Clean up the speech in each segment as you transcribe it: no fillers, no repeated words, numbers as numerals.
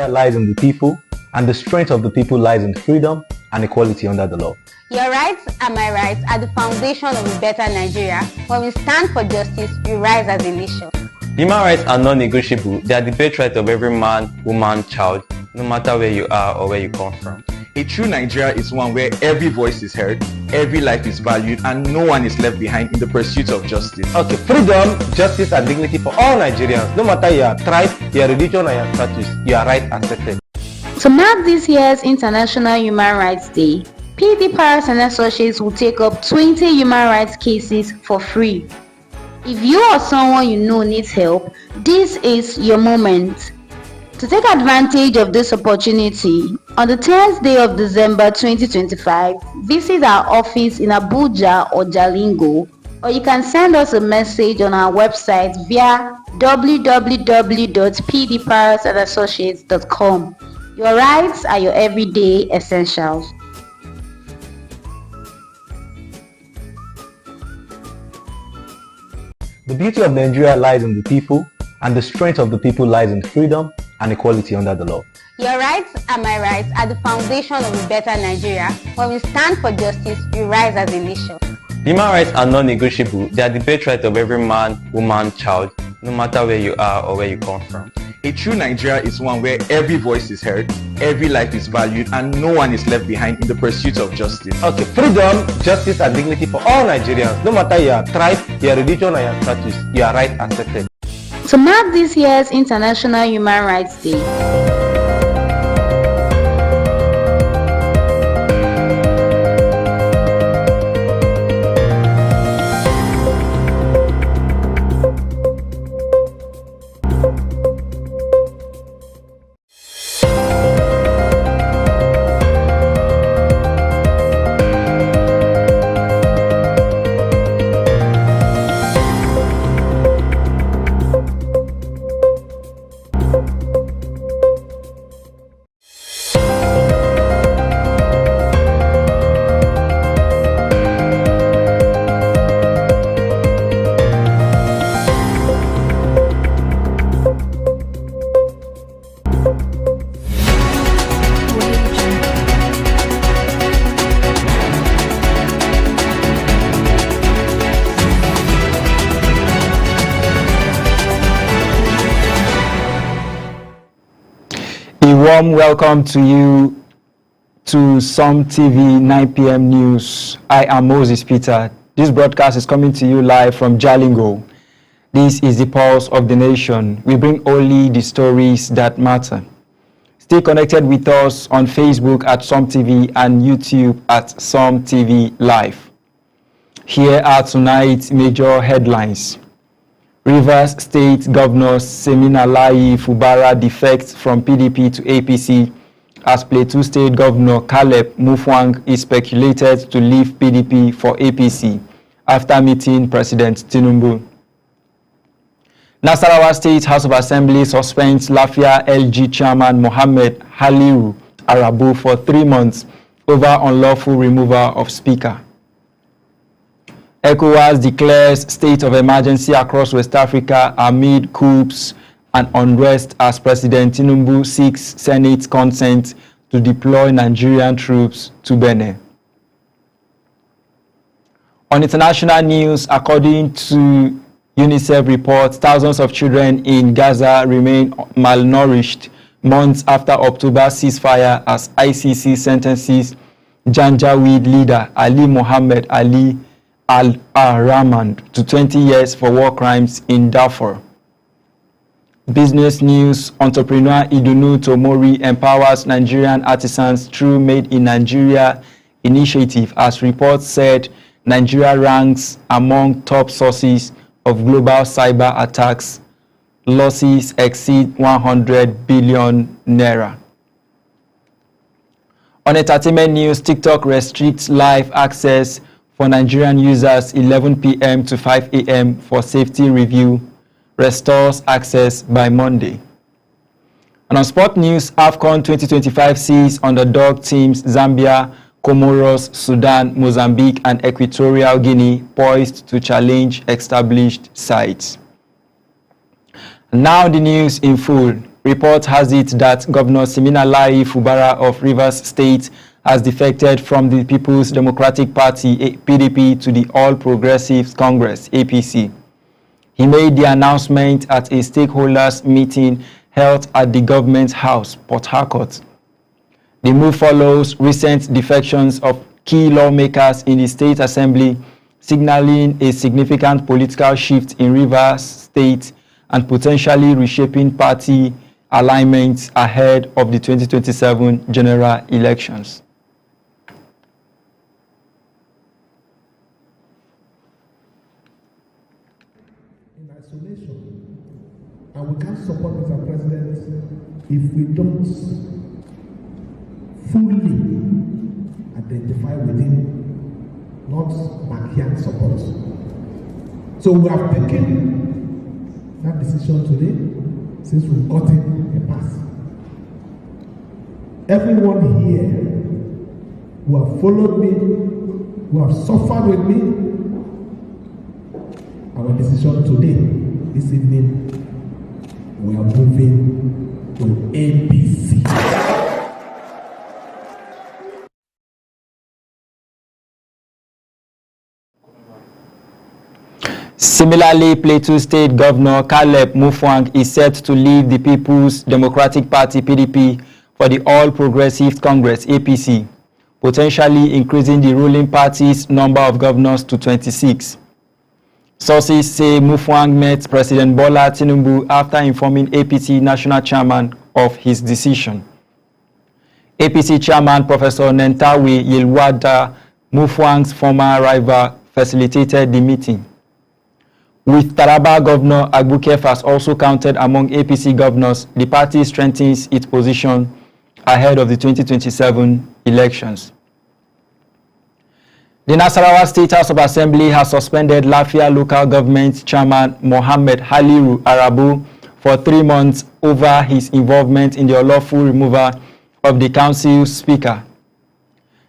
Nigeria lies in the people, and the strength of the people lies in freedom and equality under the law. Your rights and my rights are the foundation of a better Nigeria. When we stand for justice, we rise as a nation. Human rights are non-negotiable. They are the birthright of every man, woman, child, no matter where you are or where you come from. A true Nigeria is one where every voice is heard, every life is valued, and no one is left behind in the pursuit of justice. Okay, freedom, justice, and dignity for all Nigerians, no matter your tribe, your religion, or your status, you are right accepted. To mark this year's International Human Rights Day, PD Paras and Associates will take up 20 human rights cases for free. If you or someone you know needs help, this is your moment. To take advantage of this opportunity, on the 10th day of December 2025, visit our office in Abuja or Jalingo, or you can send us a message on our website via www.pdparasandassociates.com. Your rights are your everyday essentials. The beauty of Nigeria lies in the people, and the strength of the people lies in freedom and equality under the law. Your rights and my rights are the foundation of a better Nigeria. When we stand for justice, we rise as a nation. Human rights are non-negotiable. They are the birthright of every man, woman, child, no matter where you are or where you come from. A true Nigeria is one where every voice is heard, every life is valued, and no one is left behind in the pursuit of justice. Okay, freedom, justice, and dignity for all Nigerians, no matter your tribe, your religion, or your status, you are right accepted. To mark this year's International Human Rights Day, warm welcome to you to Some TV 9 p.m. News. I am Moses Peter. This broadcast is coming to you live from Jalingo. This is the pulse of the nation. We bring only the stories that matter. Stay connected with us on Facebook at Some TV and YouTube at Some TV Live. Here are tonight's major headlines. Rivers State Governor Siminalayi Fubara defects from PDP to APC as Plateau State Governor Caleb Mutfwang is speculated to leave PDP for APC after meeting President Tinubu. Nasarawa State House of Assembly suspends Lafia LG Chairman Mohammed Haliru Arabu for 3 months over unlawful removal of Speaker. ECOWAS declares state of emergency across West Africa amid coups and unrest as President Tinubu seeks Senate consent to deploy Nigerian troops to Benin. On international news, according to UNICEF reports, thousands of children in Gaza remain malnourished months after October ceasefire as ICC sentences Janjaweed leader Ali Mohammed Ali Al-Rahman to 20 years for war crimes in Darfur. Business news, entrepreneur Idunu Tomori empowers Nigerian artisans through Made in Nigeria initiative as reports said Nigeria ranks among top sources of global cyber attacks. Losses exceed 100 billion naira. On entertainment news, TikTok restricts live access for Nigerian users 11 p.m. to 5 a.m. for safety review, restores access by Monday. And on sport news, AFCON 2025 sees underdog teams Zambia, Comoros, Sudan, Mozambique, and Equatorial Guinea poised to challenge established sides. Now the news in full. Report has it that Governor Siminalayi Fubara of Rivers State has defected from the People's Democratic Party (PDP) to the All Progressives Congress (APC). He made the announcement at a stakeholders meeting held at the Government House, Port Harcourt. The move follows recent defections of key lawmakers in the State Assembly, signaling a significant political shift in Rivers State and potentially reshaping party alignments ahead of the 2027 general elections. In isolation, and we can't support Mr. President if we don't fully identify with him, not backyard support. So we have taken that decision today since we've gotten a pass. Everyone here who have followed me, who have suffered with me, our decision today, this evening, we are moving to APC. Similarly, Plateau State Governor Caleb Mutfwang is set to leave the People's Democratic Party (PDP) for the All Progressives Congress (APC), potentially increasing the ruling party's number of governors to 26. Sources say Mutfwang met President Bola Tinubu after informing APC National Chairman of his decision. APC Chairman Professor Nentawe Yelwada, Mutfwang's former rival, facilitated the meeting. With Taraba Governor Agbukefas also counted among APC governors, the party strengthens its position ahead of the 2027 elections. The Nasarawa State House of Assembly has suspended Lafia Local Government Chairman Mohammed Haliru Arabu for 3 months over his involvement in the unlawful removal of the council's speaker.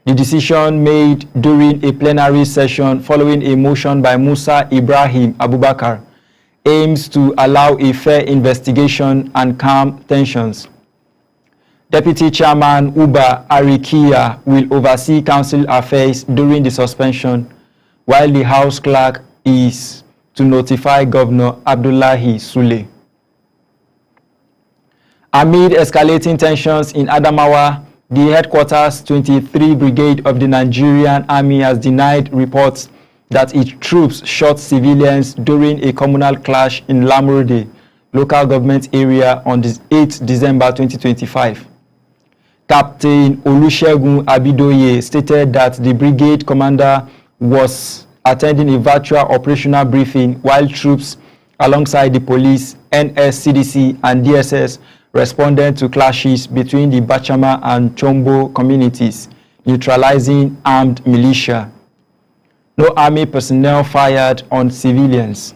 The decision made during a plenary session following a motion by Musa Ibrahim Abubakar aims to allow a fair investigation and calm tensions. Deputy Chairman Uba Arikia will oversee council affairs during the suspension, while the House Clerk is to notify Governor Abdullahi Sule. Amid escalating tensions in Adamawa, the headquarters 23 Brigade of the Nigerian Army has denied reports that its troops shot civilians during a communal clash in Lamurde local government area on the 8th December 2025. Captain Olusegun Abidoye stated that the brigade commander was attending a virtual operational briefing while troops alongside the police, NSCDC and DSS responded to clashes between the Bachama and Chombo communities, neutralizing armed militia. No army personnel fired on civilians.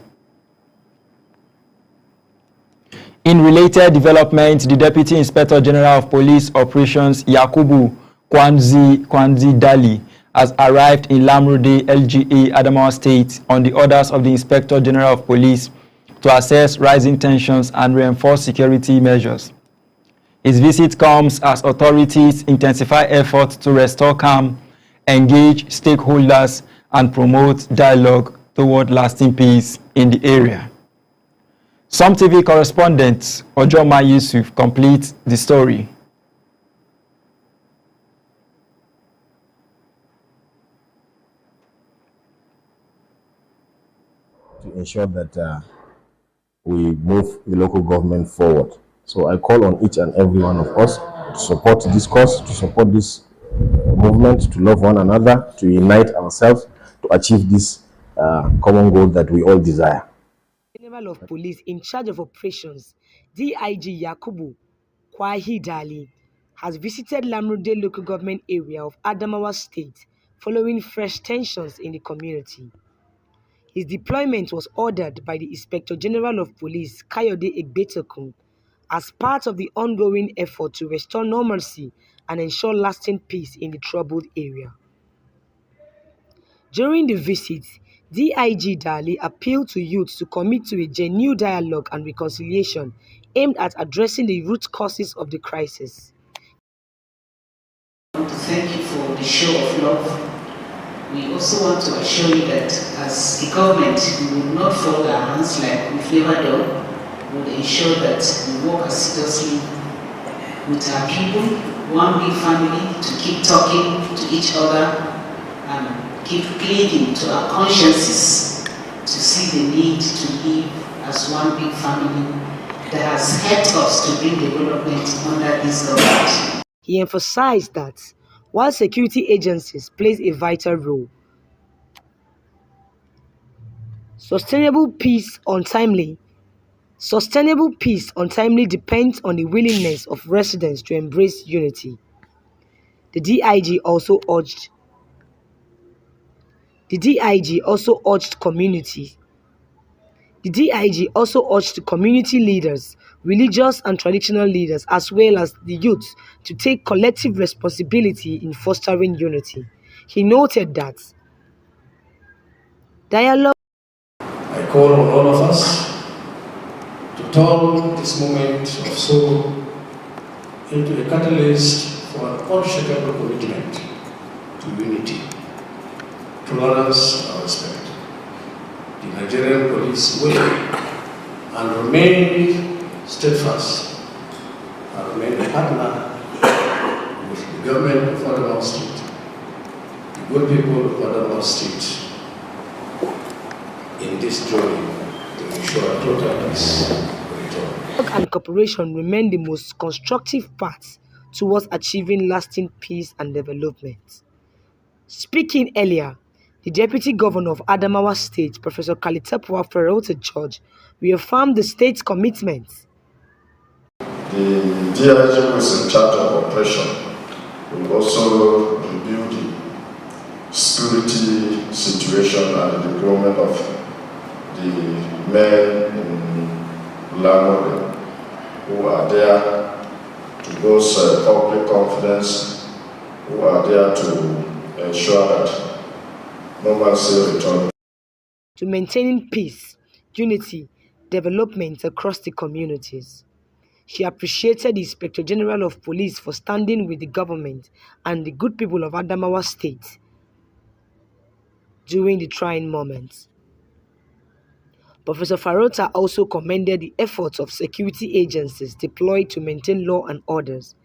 In related developments, the Deputy Inspector General of Police Operations, Yakubu Kwanzi Dali, has arrived in Lamurde, LGA, Adamawa State on the orders of the Inspector General of Police to assess rising tensions and reinforce security measures. His visit comes as authorities intensify efforts to restore calm, engage stakeholders, and promote dialogue toward lasting peace in the area. Some TV correspondent Ojoma Yusuf completes the story. To ensure that we move the local government forward. So I call on each and every one of us to support this cause, to support this movement, to love one another, to unite ourselves, to achieve this common goal that we all desire. General of Police in charge of operations, DIG Yakubu Kwahidali, has visited Lamurde local government area of Adamawa State following fresh tensions in the community. His deployment was ordered by the Inspector General of Police, Kayode Egbetokun, as part of the ongoing effort to restore normalcy and ensure lasting peace in the troubled area. During the visit, DIG Dali appealed to youth to commit to a genuine dialogue and reconciliation aimed at addressing the root causes of the crisis. I want to thank you for the show of love. We also want to assure you that as a government, we will not fold our hands like we've never done. We will ensure that we work assiduously with our people, one big family, to keep talking to each other and keep pleading to our consciences to see the need to live as one big family that has helped us to bring development under this government. He emphasized that while security agencies plays a vital role, sustainable peace untimely depends on the willingness of residents to embrace unity. The DIG also urged community leaders, religious and traditional leaders, as well as the youth, to take collective responsibility in fostering unity. He noted that dialogue. I call on all of us to turn this moment of sorrow into a catalyst for an unshakable commitment to unity, tolerance, and respect. The Nigerian police will and remain steadfast and remain a partner with the government of Adamawa State, the good people of Adamawa State, in this journey to ensure total peace return. And cooperation remain the most constructive paths towards achieving lasting peace and development. Speaking earlier, the Deputy Governor of Adamawa State, Professor Kalitepuwa Ferrota George, reaffirmed the state's commitment. The DIG, who is in charge of operation, will also review the security situation and the deployment of the men in Lamode who are there to boost public confidence, who are there to ensure that normalcy returns. To maintaining peace, unity, development across the communities. She appreciated the Inspector General of Police for standing with the government and the good people of Adamawa State during the trying moments. Professor Ferrota also commended the efforts of security agencies deployed to maintain law and orders,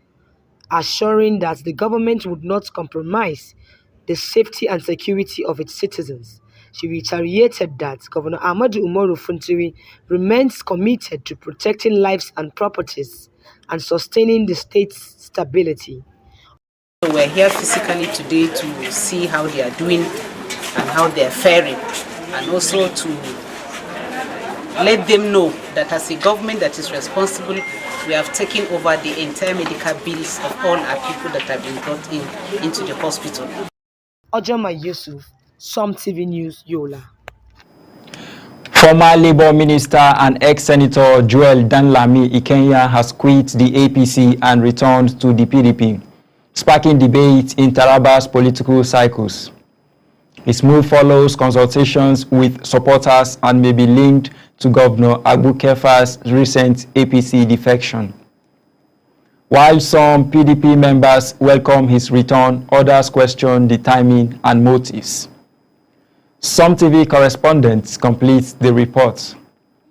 assuring that the government would not compromise the safety and security of its citizens. She reiterated that Governor Ahmadu Umaru Funtiri remains committed to protecting lives and properties and sustaining the state's stability. We're here physically today to see how they are doing and how they are faring, and also to let them know that as a government that is responsible, we have taken over the entire medical bills of all our people that have been brought into the hospital. Ojama Yusuf, Som TV News, Yola. Former Labour Minister and ex-Senator Joel Danlami Ikenya has quit the APC and returned to the PDP, sparking debate in Taraba's political cycles. His move follows consultations with supporters and may be linked to Governor Abu Kefa's recent APC defection. While some PDP members welcome his return, others question the timing and motives. Some TV correspondents complete the report.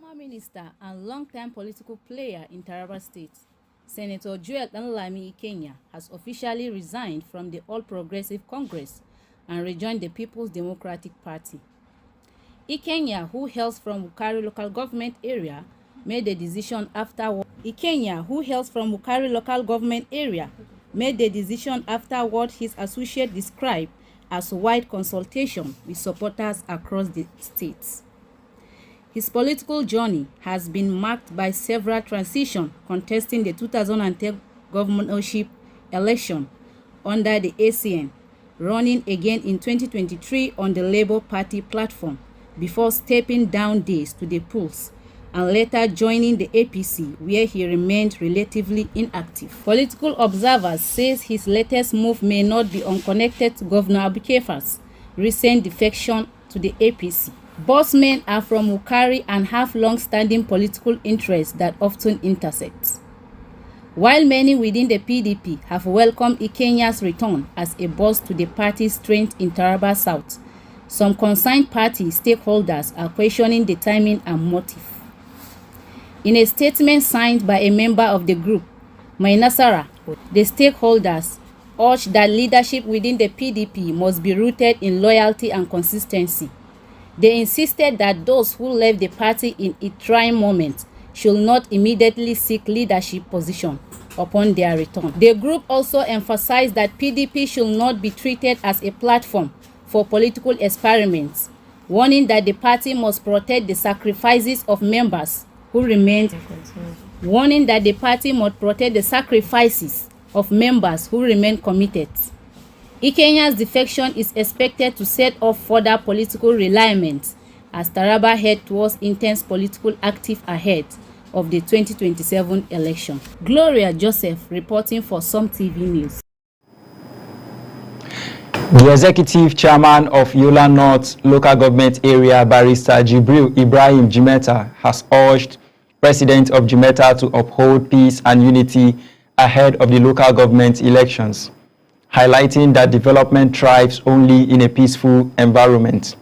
Former minister and long-time political player in Taraba State, Senator Joel Danlami Ikenya has officially resigned from the All Progressive Congress and rejoined the People's Democratic Party. Ikenya, who hails from Wukari local government area, made the decision after what his associate described as wide consultation with supporters across the states. His political journey has been marked by several transitions, contesting the 2010 governorship election under the ACN, running again in 2023 on the Labour Party platform, before stepping down days to the polls and later joining the APC, where he remained relatively inactive. Political observers say his latest move may not be unconnected to Governor Abu Kefa's recent defection to the APC. Both men are from Wukari and have long-standing political interests that often intersect. While many within the PDP have welcomed Ikenya's return as a boost to the party's strength in Taraba South, some concerned party stakeholders are questioning the timing and motive. In a statement signed by a member of the group, Mainasara, the stakeholders urged that leadership within the PDP must be rooted in loyalty and consistency. They insisted that those who left the party in a trying moment should not immediately seek leadership position upon their return. The group also emphasized that PDP should not be treated as a platform for political experiments, warning that the party must protect the sacrifices of members who remained committed. Ikenya's defection is expected to set off further political realignment as Taraba head towards intense political active ahead of the 2027 election. Gloria Joseph reporting for Some TV News. The executive chairman of Yola North local government area, Barrister Jibril Ibrahim Jimeta, has urged President of Jimeta to uphold peace and unity ahead of the local government elections, highlighting that development thrives only in a peaceful environment.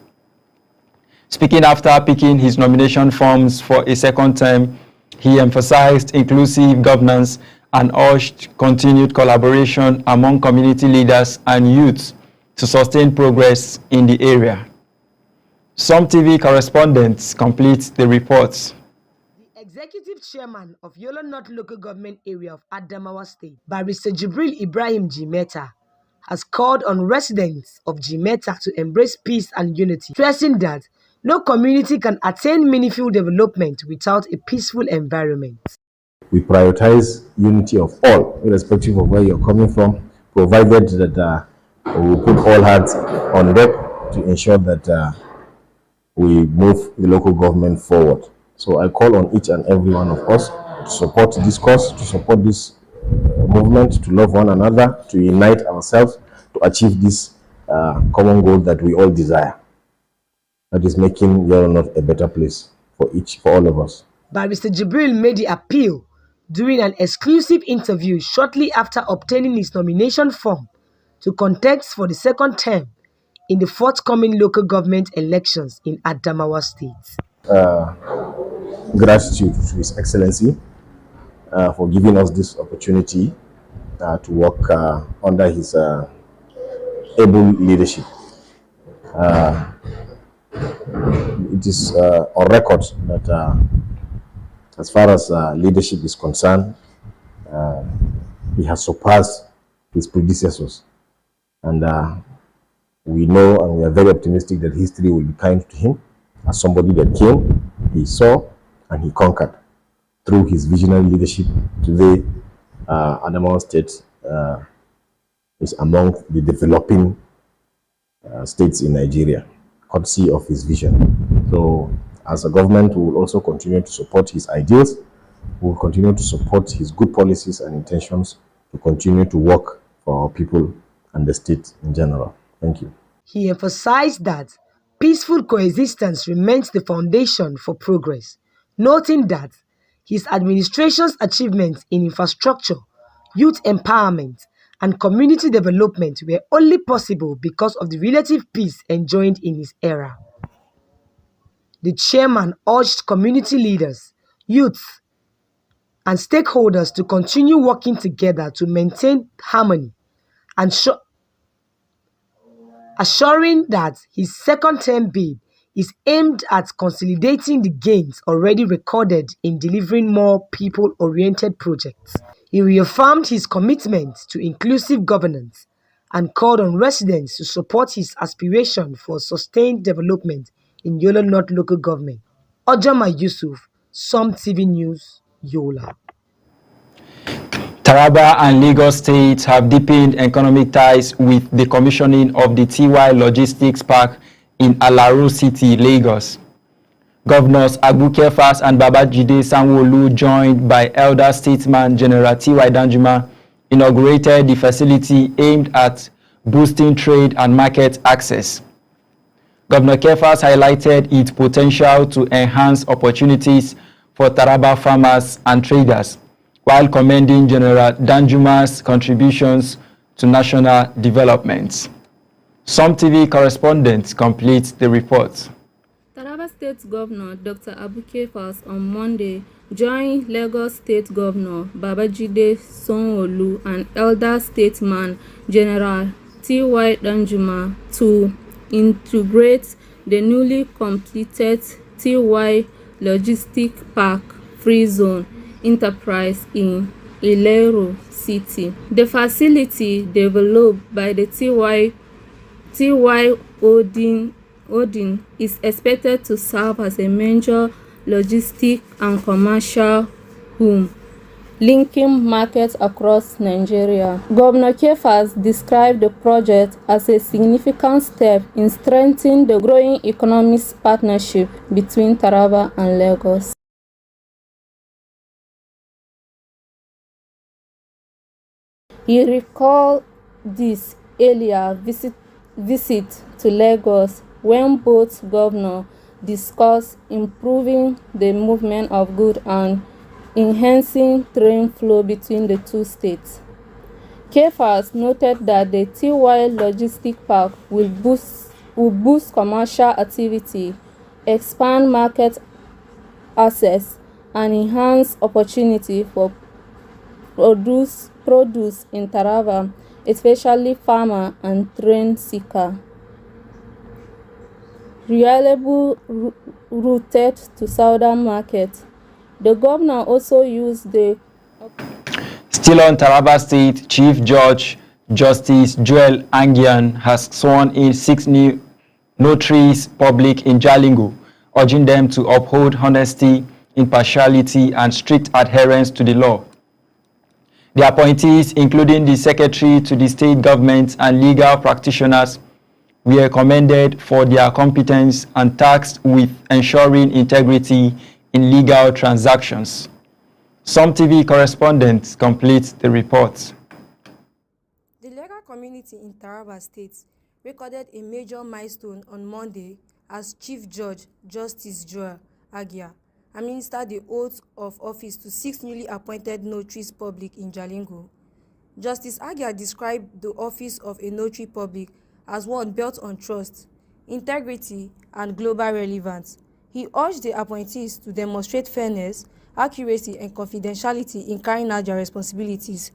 Speaking after picking his nomination forms for a second term, he emphasized inclusive governance and urged continued collaboration among community leaders and youths to sustain progress in the area. Some TV correspondents complete the reports. The executive chairman of Yola North local government area of Adamawa State, Barrister Jibril Ibrahim Jimeta, has called on residents of Jimeta to embrace peace and unity, stressing that no community can attain meaningful development without a peaceful environment. We prioritize unity of all, irrespective of where you're coming from, provided that we put all hands on deck to ensure that we move the local government forward. So I call on each and every one of us to support this cause, to support this movement, to love one another, to unite ourselves, to achieve this common goal that we all desire. That is making Yola North a better place for all of us. Barrister Jibril made the appeal during an exclusive interview shortly after obtaining his nomination form to contest for the second term in the forthcoming local government elections in Adamawa State. Gratitude to His Excellency for giving us this opportunity to work under his able leadership. It is on record that as far as leadership is concerned, he has surpassed his predecessors. And we know and we are very optimistic that history will be kind to him as somebody that came, he saw, and he conquered. Through his visionary leadership, today Adamawa State is among the developing states in Nigeria, courtesy of his vision. So as a government, we will also continue to support his ideals. We will continue to support his good policies and intentions to continue to work for our people and the state in general. Thank you. He emphasized that peaceful coexistence remains the foundation for progress, noting that his administration's achievements in infrastructure, youth empowerment, and community development were only possible because of the relative peace enjoyed in his era. The chairman urged community leaders, youths, and stakeholders to continue working together to maintain harmony and assuring that his second-term bid is aimed at consolidating the gains already recorded in delivering more people-oriented projects. He reaffirmed his commitment to inclusive governance and called on residents to support his aspiration for sustained development in Yola North local government. Ojama Yusuf, Some TV News, Yola. Taraba and Lagos states have deepened economic ties with the commissioning of the TY Logistics Park in Alaro City, Lagos. Governors Abuke Fas and Babajide Sanwo-Olu, joined by elder statesman General T.Y. Danjuma, inaugurated the facility aimed at boosting trade and market access. Governor Kefas highlighted its potential to enhance opportunities for Taraba farmers and traders, while commending General Danjuma's contributions to national development. Some TV correspondents complete the report. Taraba State Governor Dr. Abu Kefas on Monday joined Lagos State Governor Babajide Sanwo-Olu and elder statesman General T.Y. Danjuma to integrate the newly completed T.Y. Logistic Park Free Zone enterprise in Ilero City. The facility, developed by the T.Y. Odin, is expected to serve as a major logistic and commercial hub, linking markets across Nigeria. Governor Kefas described the project as a significant step in strengthening the growing economic partnership between Taraba and Lagos. He recalled this earlier visit to Lagos when both governors discussed improving the movement of goods and enhancing train flow between the two states. Kefas noted that the T.Y. Logistic Park will boost commercial activity, expand market access, and enhance opportunity for produce in Taraba, especially farmer and train seeker. Reliable routed to southern market. The governor also used the... Still on Taraba State, Chief Judge Justice Joel Angian has sworn in 6 new notaries public in Jalingo, urging them to uphold honesty, impartiality, and strict adherence to the law. The appointees, including the secretary to the state government and legal practitioners, were commended for their competence and tasked with ensuring integrity in legal transactions. Some TV correspondents complete the report. The legal community in Taraba State recorded a major milestone on Monday as Chief Judge Justice Joel Agia administered the oath of office to 6 newly appointed notaries public in Jalingo. Justice Agia described the office of a notary public as one built on trust, integrity, and global relevance. He urged the appointees to demonstrate fairness, accuracy, and confidentiality in carrying out their responsibilities.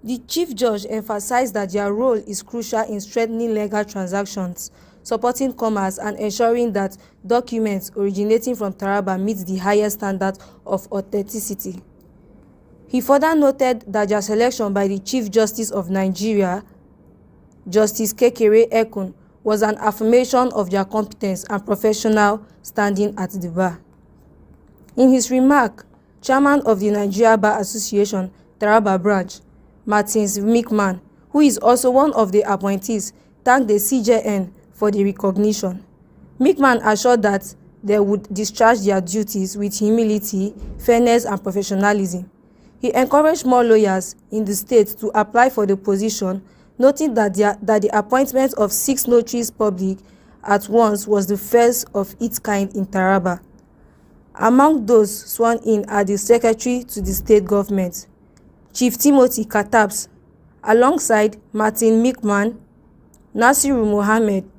The Chief Judge emphasized that their role is crucial in strengthening legal transactions, supporting commerce, and ensuring that documents originating from Taraba meet the highest standard of authenticity. He further noted that their selection by the Chief Justice of Nigeria, Justice Kekere Ekun, was an affirmation of their competence and professional standing at the bar. In his remark, Chairman of the Nigeria Bar Association, Taraba Branch, Martins Mickman, who is also one of the appointees, thanked the CJN for the recognition. Mickman assured that they would discharge their duties with humility, fairness, and professionalism. He encouraged more lawyers in the state to apply for the position, noting that the appointment of 6 notaries public at once was the first of its kind in Taraba. Among those sworn in are the Secretary to the State Government, Chief Timothy Katabs, alongside Martin Mickman, Nasiru Mohammed,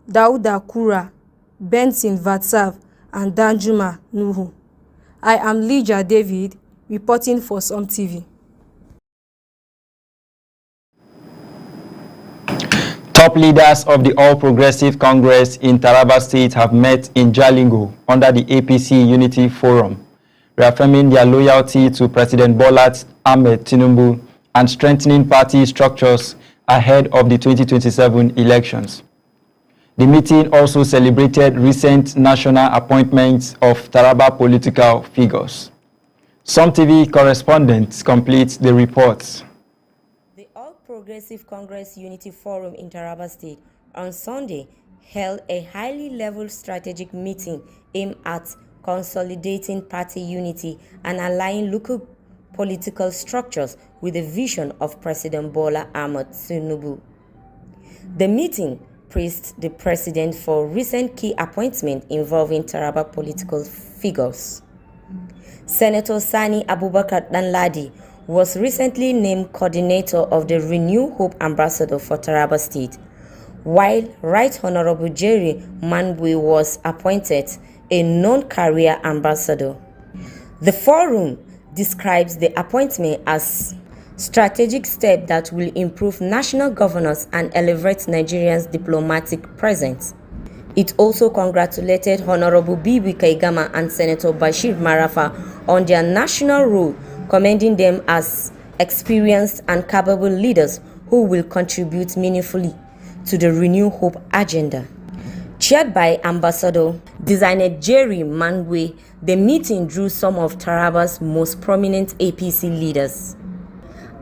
Dauda Kura, Benson Vatsav, and Danjuma Nuhu. I am Lydia David, reporting for Some TV. Top leaders of the All Progressive Congress in Taraba State have met in Jalingo under the APC Unity Forum, reaffirming their loyalty to President Bola Ahmed Tinubu and strengthening party structures ahead of the 2027 elections. The meeting also celebrated recent national appointments of Taraba political figures. Some TV correspondents complete the reports. The All Progressive Congress Unity Forum in Taraba State on Sunday held a highly level strategic meeting aimed at consolidating party unity and aligning local political structures with the vision of President Bola Ahmed Tinubu. The meeting praised the president for recent key appointments involving Taraba political figures. Senator Sani Abubakar Danladi was recently named coordinator of the Renew Hope Ambassador for Taraba State, while Right Honorable Jerry Manbwe was appointed a non-career ambassador. The forum describes the appointment as strategic step that will improve national governance and elevate Nigeria's diplomatic presence. It also congratulated Honorable Bibi Kaigama and Senator Bashir Marafa on their national role, commending them as experienced and capable leaders who will contribute meaningfully to the Renew Hope agenda. Chaired by Ambassador designer Jerry Manbwe, the meeting drew some of Taraba's most prominent APC leaders.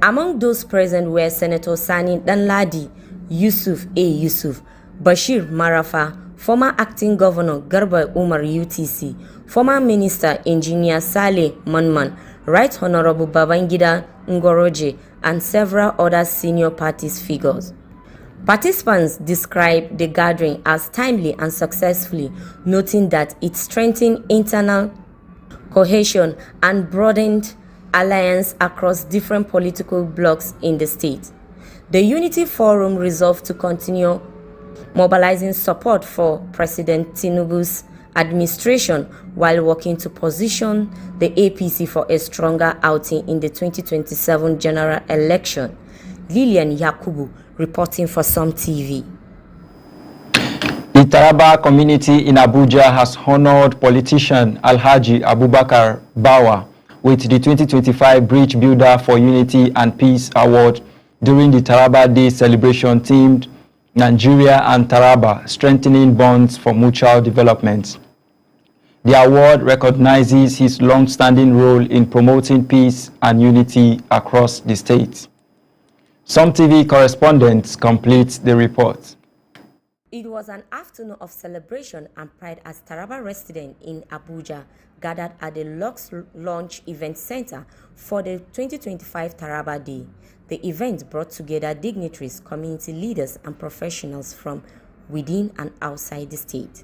Among those present were Senator Sani Danladi, Yusuf A. Yusuf, Bashir Marafa, former acting governor Garba Umar UTC, former minister engineer Saleh Manman, Right Honorable Babangida Ngoroje, and several other senior parties figures. Participants described the gathering as timely and successful, noting that it strengthened internal cohesion and broadened alliance across different political blocs in the state. The Unity Forum resolved to continue mobilizing support for President Tinubu's administration while working to position the APC for a stronger outing in the 2027 general election. Lilian Yakubu reporting for Some TV. The Taraba community in Abuja has honored politician Alhaji Abubakar Bawa with the 2025 Bridge Builder for Unity and Peace Award during the Taraba Day celebration themed Nigeria and Taraba, Strengthening Bonds for Mutual Development. The award recognizes his long-standing role in promoting peace and unity across the state. Some TV correspondents complete the report. It was an afternoon of celebration and pride as Taraba residents in Abuja gathered at the Lux Launch Event Center for the 2025 Taraba Day. The event brought together dignitaries, community leaders, and professionals from within and outside the state.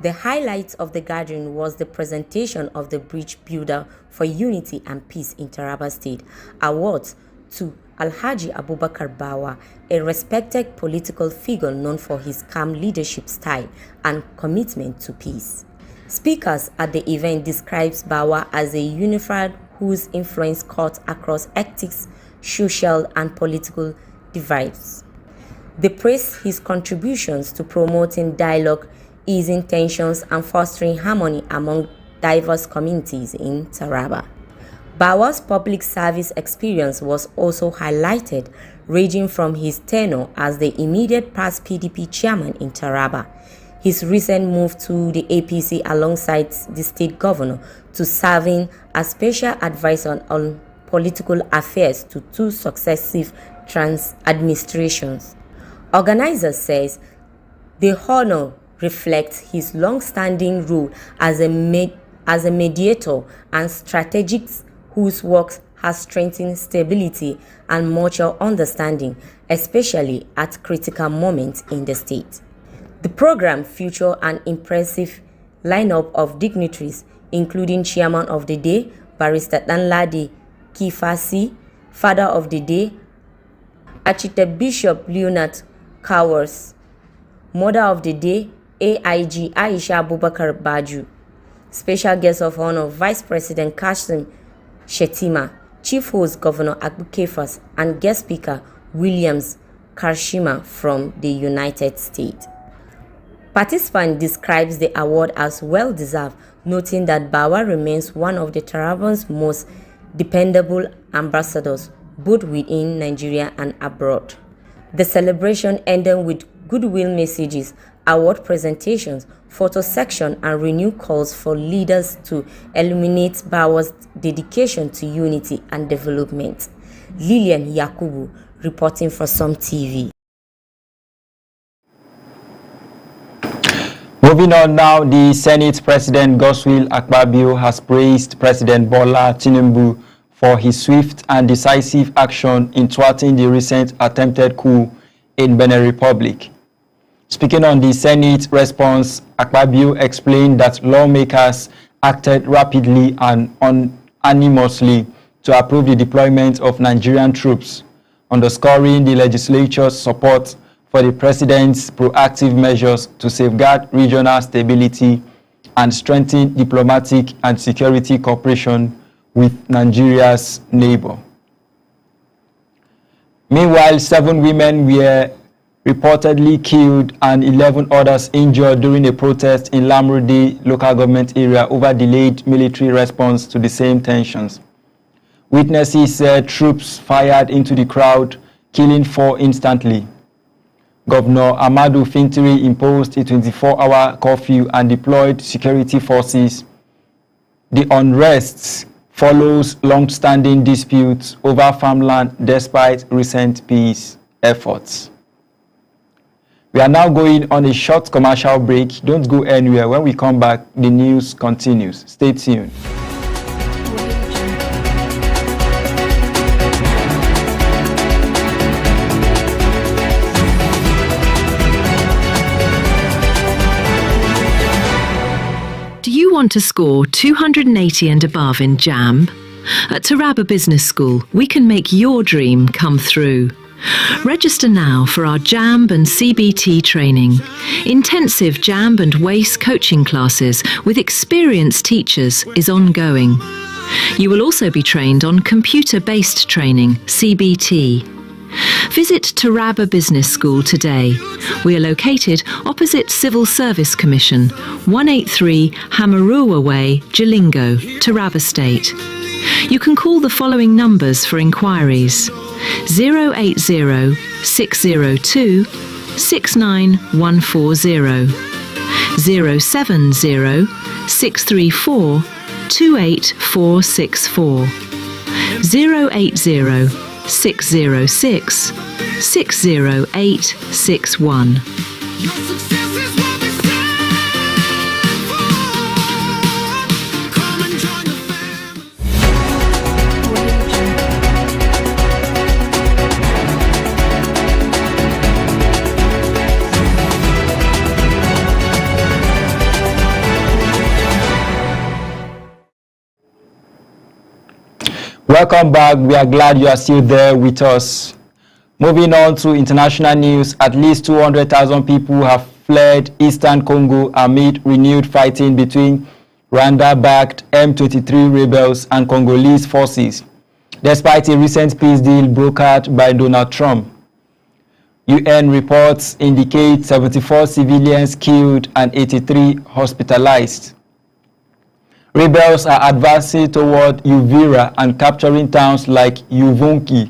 The highlight of the gathering was the presentation of the Bridge Builder for Unity and Peace in Taraba State awards to Alhaji Abubakar Bawa, a respected political figure known for his calm leadership style and commitment to peace. Speakers at the event describes Bawa as a unifier whose influence cut across ethics, social and political divides. They praised his contributions to promoting dialogue, easing tensions, and fostering harmony among diverse communities in Taraba. Bawa's public service experience was also highlighted, ranging from his tenure as the immediate past PDP chairman in Taraba, his recent move to the APC alongside the state governor, to serving as special advisor on political affairs to two successive trans administrations. Organizers says the honor reflects his long-standing role as a mediator and strategist whose work has strengthened stability and mutual understanding, especially at critical moments in the state. The program featured an impressive lineup of dignitaries, including Chairman of the Day, Barrister Danladi Kifasi, Father of the Day, Archbishop Leonard Kawers, Mother of the Day, AIG Aisha Abubakar Baju, Special Guest of Honor Vice President Kashim Shetima, Chief Host Governor Abu Kefas, and Guest Speaker Williams Karshima from the United States. Participant describes the award as well-deserved, noting that Bawa remains one of the Taraban's most dependable ambassadors, both within Nigeria and abroad. The celebration ended with goodwill messages, award presentations, photo section, and renewed calls for leaders to illuminate Bawa's dedication to unity and development. Lilian Yakubu reporting for Some TV. Moving on now, the Senate President Godswill Akpabio has praised President Bola Tinubu for his swift and decisive action in thwarting the recent attempted coup in Benin Republic. Speaking on the Senate response, Akpabio explained that lawmakers acted rapidly and unanimously to approve the deployment of Nigerian troops, underscoring the legislature's support for the president's proactive measures to safeguard regional stability and strengthen diplomatic and security cooperation with Nigeria's neighbor. Meanwhile, 7 women were reportedly killed and 11 others injured during a protest in Lamurde local government area over delayed military response to the same tensions. Witnesses said troops fired into the crowd, killing 4 instantly. Governor Amadou Fintiri imposed a 24-hour curfew and deployed security forces. The unrest follows long-standing disputes over farmland despite recent peace efforts. We are now going on a short commercial break. Don't go anywhere. When we come back, the news continues. Stay tuned. Do you want to score 280 and above in JAMB? At Taraba Business School, we can make your dream come through. Register now for our JAMB and CBT training. Intensive JAMB and WACE coaching classes with experienced teachers is ongoing. You will also be trained on computer-based training, CBT. Visit Taraba Business School today. We are located opposite Civil Service Commission, 183 Hamarua Way, Jalingo, Taraba State. You can call the following numbers for inquiries: 080 602 69140, 070 634 28464, 080 606 60861. Welcome back. We are glad you are still there with us. Moving on to international news, at least 200,000 people have fled eastern Congo amid renewed fighting between Rwanda-backed M23 rebels and Congolese forces, despite a recent peace deal brokered by Donald Trump. UN reports indicate 74 civilians killed and 83 hospitalized. Rebels are advancing toward Uvira and capturing towns like Uvungi.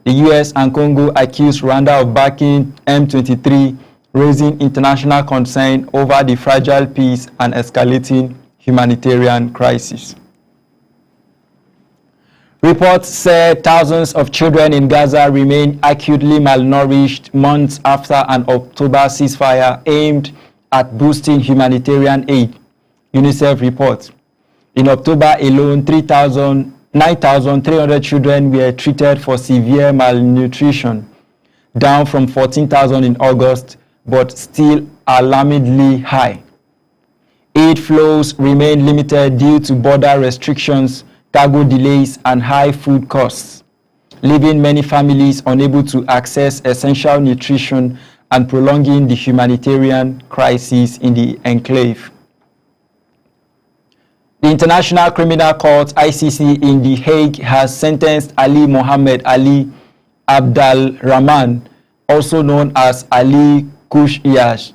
The US and Congo accuse Rwanda of backing M23, raising international concern over the fragile peace and escalating humanitarian crisis. Reports said thousands of children in Gaza remain acutely malnourished months after an October ceasefire aimed at boosting humanitarian aid. UNICEF reports. In October alone, 9,300 children were treated for severe malnutrition, down from 14,000 in August, but still alarmingly high. Aid flows remain limited due to border restrictions, cargo delays, and high food costs, leaving many families unable to access essential nutrition and prolonging the humanitarian crisis in the enclave. The International Criminal Court, ICC, in The Hague has sentenced Ali Mohammed Ali Abdalrahman, also known as Ali Kushiyaj,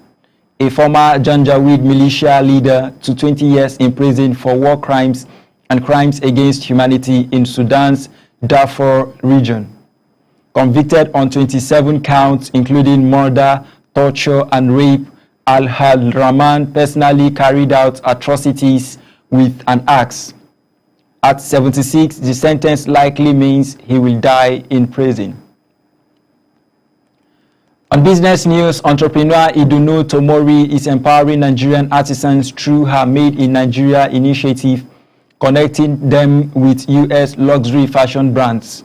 a former Janjaweed militia leader, to 20 years in prison for war crimes and crimes against humanity in Sudan's Darfur region. Convicted on 27 counts, including murder, torture, and rape, Al-Rahman personally carried out atrocities with an axe. At 76, the sentence likely means he will die in prison. On business news, entrepreneur Idunu Tomori is empowering Nigerian artisans through her Made in Nigeria initiative, connecting them with US luxury fashion brands.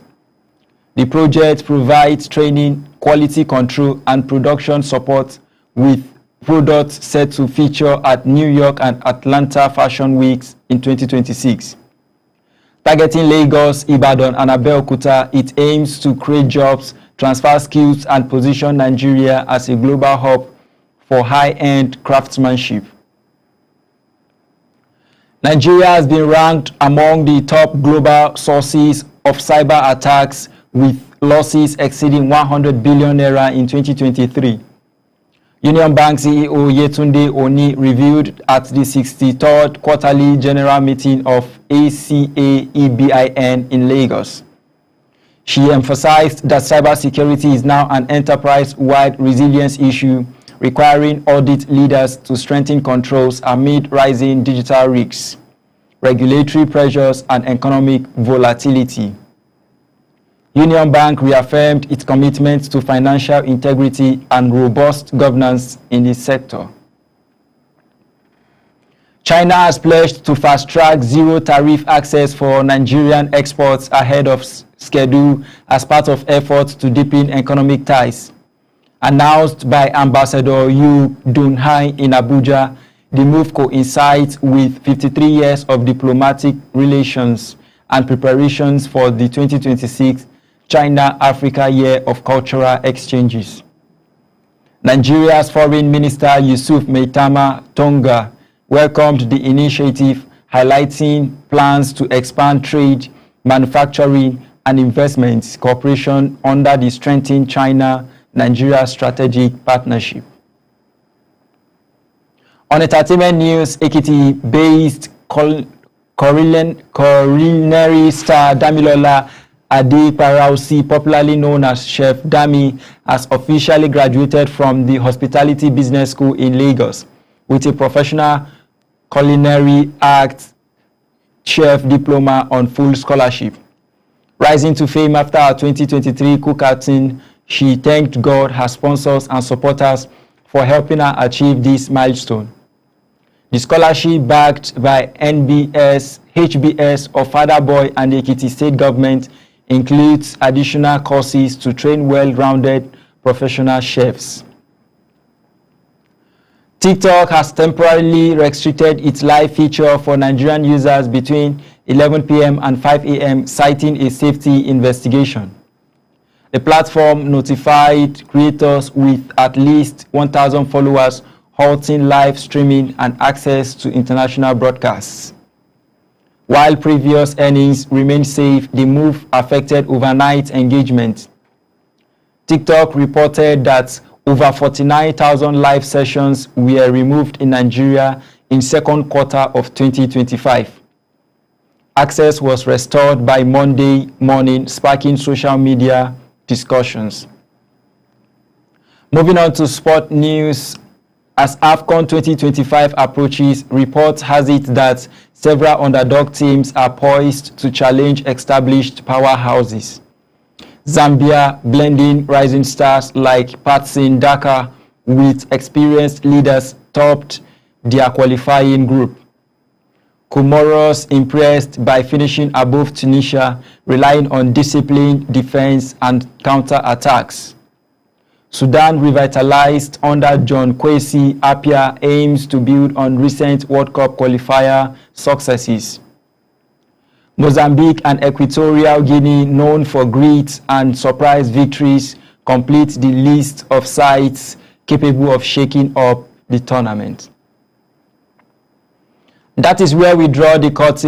The project provides training, quality control, and production support with products set to feature at New York and Atlanta Fashion Weeks in 2026. Targeting Lagos, Ibadan, and Abeokuta, it aims to create jobs, transfer skills, and position Nigeria as a global hub for high-end craftsmanship. Nigeria has been ranked among the top global sources of cyber attacks, with losses exceeding 100 billion naira in 2023. Union Bank CEO Yetunde Oni revealed at the 63rd quarterly general meeting of ACAEBIN in Lagos. She emphasized that cybersecurity is now an enterprise-wide resilience issue, requiring audit leaders to strengthen controls amid rising digital risks, regulatory pressures, and economic volatility. Union Bank reaffirmed its commitment to financial integrity and robust governance in this sector. China has pledged to fast-track zero-tariff access for Nigerian exports ahead of schedule as part of efforts to deepen economic ties. Announced by Ambassador Yu Dunhai in Abuja, the move coincides with 53 years of diplomatic relations and preparations for the 2026 China-Africa Year of Cultural Exchanges. Nigeria's Foreign Minister Yusuf Maitama Tonga welcomed the initiative, highlighting plans to expand trade, manufacturing, and investment cooperation under the strengthened China-Nigeria Strategic Partnership. On entertainment news, Ekiti-based culinary star Damilola Adeparausi, popularly known as Chef Dami, has officially graduated from the Hospitality Business School in Lagos with a professional culinary arts chef diploma on full scholarship. Rising to fame after her 2023 cookathon, she thanked God, her sponsors, and supporters for helping her achieve this milestone. The scholarship, backed by NBS, HBS, Ofada Boy, and the Ekiti State Government, includes additional courses to train well-rounded professional chefs. TikTok has temporarily restricted its live feature for Nigerian users between 11 p.m. and 5 a.m., citing a safety investigation. The platform notified creators with at least 1,000 followers, halting live streaming and access to international broadcasts. While previous earnings remained safe, the move affected overnight engagement. TikTok reported that over 49,000 live sessions were removed in Nigeria in second quarter of 2025. Access was restored by Monday morning, sparking social media discussions. Moving on to sport news. As AFCON 2025 approaches, reports has it that several underdog teams are poised to challenge established powerhouses. Zambia, blending rising stars like Patson Daka with experienced leaders, topped their qualifying group. Comoros impressed by finishing above Tunisia, relying on disciplined defense and counter-attacks. Sudan, revitalized under John Kwesi Appiah, aims to build on recent World Cup qualifier successes. Mozambique and Equatorial Guinea, known for grit and surprise victories, complete the list of sides capable of shaking up the tournament. That is where we draw the curtain